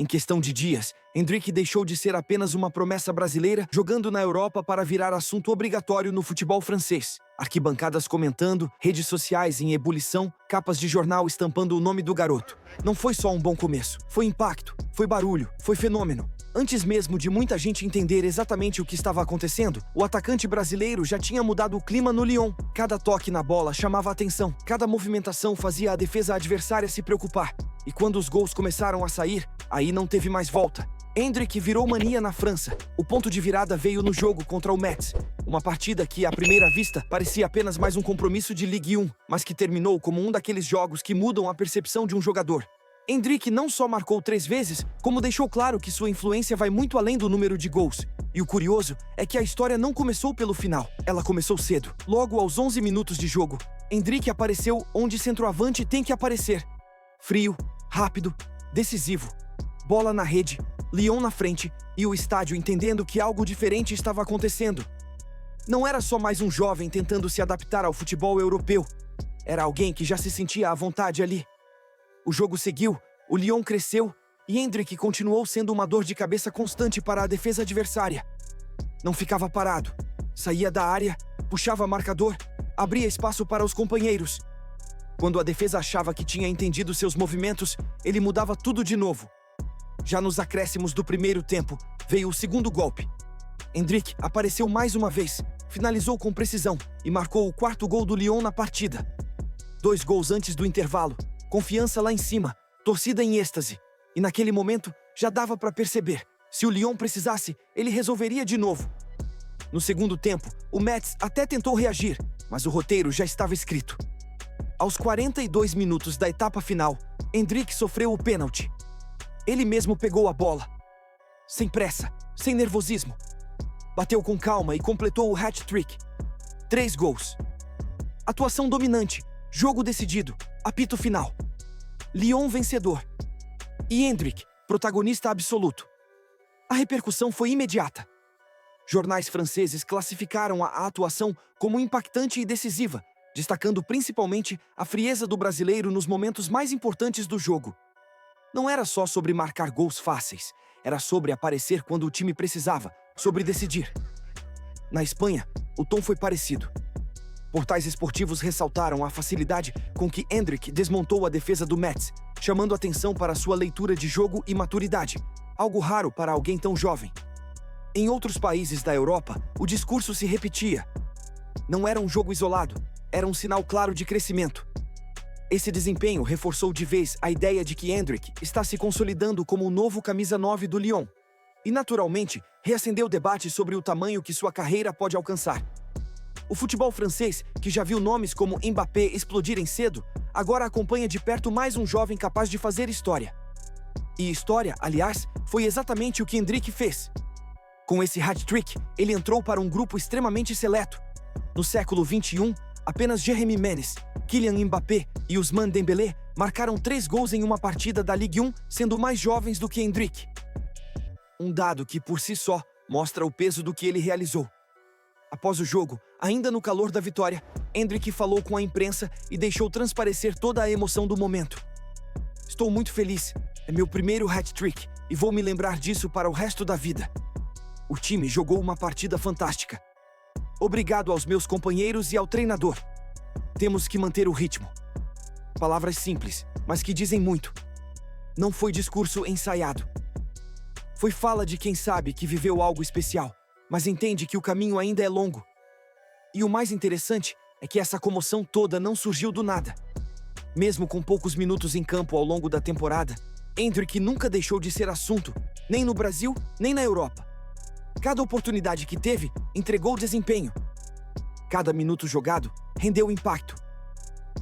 Em questão de dias, Endrick deixou de ser apenas uma promessa brasileira jogando na Europa para virar assunto obrigatório no futebol francês. Arquibancadas comentando, redes sociais em ebulição, capas de jornal estampando o nome do garoto. Não foi só um bom começo, foi impacto, foi barulho, foi fenômeno. Antes mesmo de muita gente entender exatamente o que estava acontecendo, o atacante brasileiro já tinha mudado o clima no Lyon. Cada toque na bola chamava a atenção, cada movimentação fazia a defesa adversária se preocupar. E quando os gols começaram a sair, aí não teve mais volta. Endrick virou mania na França. O ponto de virada veio no jogo contra o Metz. Uma partida que, à primeira vista, parecia apenas mais um compromisso de Ligue 1, mas que terminou como um daqueles jogos que mudam a percepção de um jogador. Endrick não só marcou 3 vezes, como deixou claro que sua influência vai muito além do número de gols. E o curioso é que a história não começou pelo final, ela começou cedo. Logo aos 11 minutos de jogo, Endrick apareceu onde centroavante tem que aparecer. Frio, rápido, decisivo. Bola na rede, Lyon na frente e o estádio entendendo que algo diferente estava acontecendo. Não era só mais um jovem tentando se adaptar ao futebol europeu. Era alguém que já se sentia à vontade ali. O jogo seguiu, o Lyon cresceu e Endrick continuou sendo uma dor de cabeça constante para a defesa adversária. Não ficava parado. Saía da área, puxava marcador, abria espaço para os companheiros. Quando a defesa achava que tinha entendido seus movimentos, ele mudava tudo de novo. Já nos acréscimos do primeiro tempo, veio o segundo golpe. Endrick apareceu mais uma vez, finalizou com precisão e marcou o 4º gol do Lyon na partida. 2 gols antes do intervalo, confiança lá em cima, torcida em êxtase. E naquele momento, já dava para perceber. Se o Lyon precisasse, ele resolveria de novo. No segundo tempo, o Metz até tentou reagir, mas o roteiro já estava escrito. Aos 42 minutos da etapa final, Endrick sofreu o pênalti. Ele mesmo pegou a bola. Sem pressa, sem nervosismo. Bateu com calma e completou o hat-trick. 3 gols. Atuação dominante, jogo decidido, apito final. Lyon vencedor. E Endrick, protagonista absoluto. A repercussão foi imediata. Jornais franceses classificaram a atuação como impactante e decisiva, destacando principalmente a frieza do brasileiro nos momentos mais importantes do jogo. Não era só sobre marcar gols fáceis, era sobre aparecer quando o time precisava, sobre decidir. Na Espanha, o tom foi parecido. Portais esportivos ressaltaram a facilidade com que Endrick desmontou a defesa do Metz, chamando atenção para sua leitura de jogo e maturidade, algo raro para alguém tão jovem. Em outros países da Europa, o discurso se repetia. Não era um jogo isolado, era um sinal claro de crescimento. Esse desempenho reforçou de vez a ideia de que Endrick está se consolidando como o novo camisa 9 do Lyon. E, naturalmente, reacendeu o debate sobre o tamanho que sua carreira pode alcançar. O futebol francês, que já viu nomes como Mbappé explodirem cedo, agora acompanha de perto mais um jovem capaz de fazer história. E história, aliás, foi exatamente o que Endrick fez. Com esse hat-trick, ele entrou para um grupo extremamente seleto. No século XXI, apenas Jérémy Ménez, Kylian Mbappé e Ousmane Dembélé marcaram 3 gols em uma partida da Ligue 1, sendo mais jovens do que Endrick. Um dado que, por si só, mostra o peso do que ele realizou. Após o jogo, ainda no calor da vitória, Endrick falou com a imprensa e deixou transparecer toda a emoção do momento. Estou muito feliz, é meu primeiro hat-trick e vou me lembrar disso para o resto da vida. O time jogou uma partida fantástica. Obrigado aos meus companheiros e ao treinador. Temos que manter o ritmo. Palavras simples, mas que dizem muito. Não foi discurso ensaiado. Foi fala de quem sabe que viveu algo especial, mas entende que o caminho ainda é longo. E o mais interessante é que essa comoção toda não surgiu do nada. Mesmo com poucos minutos em campo ao longo da temporada, Endrick nunca deixou de ser assunto, nem no Brasil, nem na Europa. Cada oportunidade que teve, entregou desempenho. Cada minuto jogado, rendeu impacto.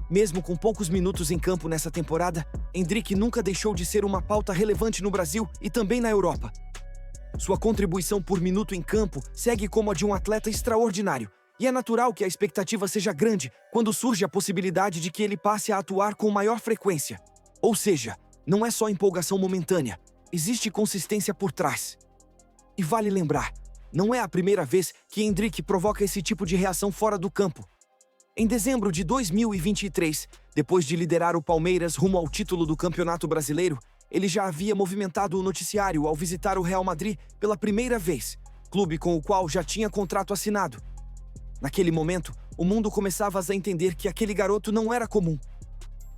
Mesmo com poucos minutos em campo nessa temporada, Endrick nunca deixou de ser uma pauta relevante no Brasil e também na Europa. Sua contribuição por minuto em campo segue como a de um atleta extraordinário, e é natural que a expectativa seja grande quando surge a possibilidade de que ele passe a atuar com maior frequência. Ou seja, não é só empolgação momentânea, existe consistência por trás. E vale lembrar, não é a primeira vez que Endrick provoca esse tipo de reação fora do campo. Em dezembro de 2023, depois de liderar o Palmeiras rumo ao título do Campeonato Brasileiro, ele já havia movimentado o noticiário ao visitar o Real Madrid pela primeira vez, clube com o qual já tinha contrato assinado. Naquele momento, o mundo começava a entender que aquele garoto não era comum.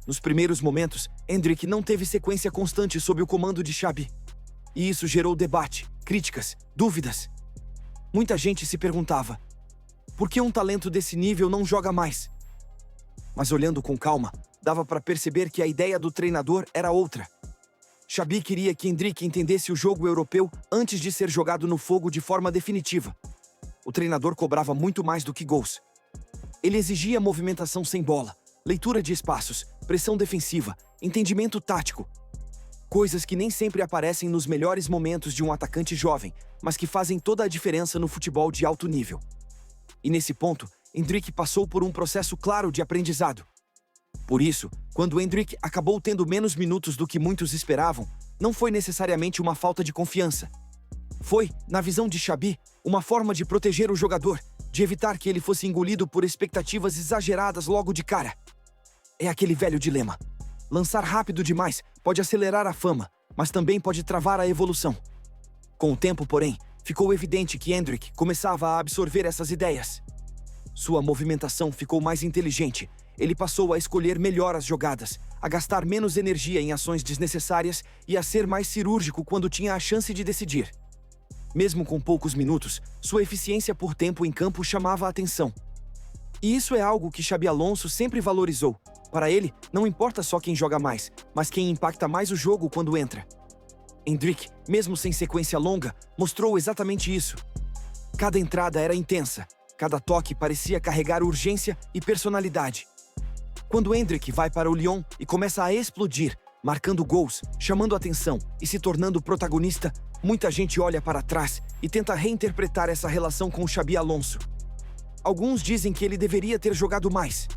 Nos primeiros momentos, Endrick não teve sequência constante sob o comando de Xabi. E isso gerou debate, críticas, dúvidas. Muita gente se perguntava: por que um talento desse nível não joga mais? Mas olhando com calma, dava para perceber que a ideia do treinador era outra. Xabi queria que Endrick entendesse o jogo europeu antes de ser jogado no fogo de forma definitiva. O treinador cobrava muito mais do que gols. Ele exigia movimentação sem bola, leitura de espaços, pressão defensiva, entendimento tático. Coisas que nem sempre aparecem nos melhores momentos de um atacante jovem, mas que fazem toda a diferença no futebol de alto nível. E nesse ponto, Endrick passou por um processo claro de aprendizado. Por isso, quando Endrick acabou tendo menos minutos do que muitos esperavam, não foi necessariamente uma falta de confiança. Foi, na visão de Xabi, uma forma de proteger o jogador, de evitar que ele fosse engolido por expectativas exageradas logo de cara. É aquele velho dilema. Lançar rápido demais pode acelerar a fama, mas também pode travar a evolução. Com o tempo, porém, ficou evidente que Endrick começava a absorver essas ideias. Sua movimentação ficou mais inteligente. Ele passou a escolher melhor as jogadas, a gastar menos energia em ações desnecessárias e a ser mais cirúrgico quando tinha a chance de decidir. Mesmo com poucos minutos, sua eficiência por tempo em campo chamava a atenção. E isso é algo que Xabi Alonso sempre valorizou. Para ele, não importa só quem joga mais, mas quem impacta mais o jogo quando entra. Endrick, mesmo sem sequência longa, mostrou exatamente isso. Cada entrada era intensa, cada toque parecia carregar urgência e personalidade. Quando Endrick vai para o Lyon e começa a explodir, marcando gols, chamando atenção e se tornando protagonista, muita gente olha para trás e tenta reinterpretar essa relação com Xabi Alonso. Alguns dizem que ele deveria ter jogado mais.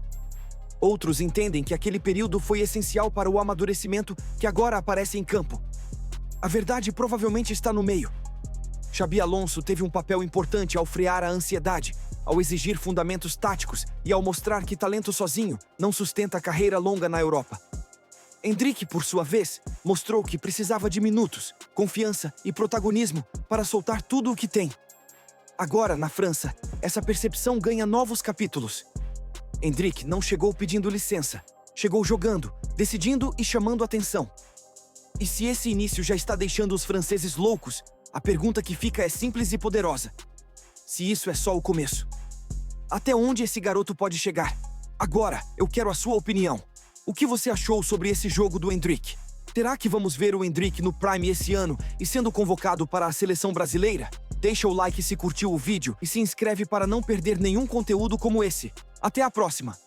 Outros entendem que aquele período foi essencial para o amadurecimento que agora aparece em campo. A verdade provavelmente está no meio. Xabi Alonso teve um papel importante ao frear a ansiedade, ao exigir fundamentos táticos e ao mostrar que talento sozinho não sustenta a carreira longa na Europa. Endrick, por sua vez, mostrou que precisava de minutos, confiança e protagonismo para soltar tudo o que tem. Agora, na França, essa percepção ganha novos capítulos. Endrick não chegou pedindo licença, chegou jogando, decidindo e chamando atenção. E se esse início já está deixando os franceses loucos, a pergunta que fica é simples e poderosa. Se isso é só o começo. Até onde esse garoto pode chegar? Agora, eu quero a sua opinião. O que você achou sobre esse jogo do Endrick? Será que vamos ver o Endrick no Prime esse ano e sendo convocado para a seleção brasileira? Deixa o like se curtiu o vídeo e se inscreve para não perder nenhum conteúdo como esse. Até a próxima!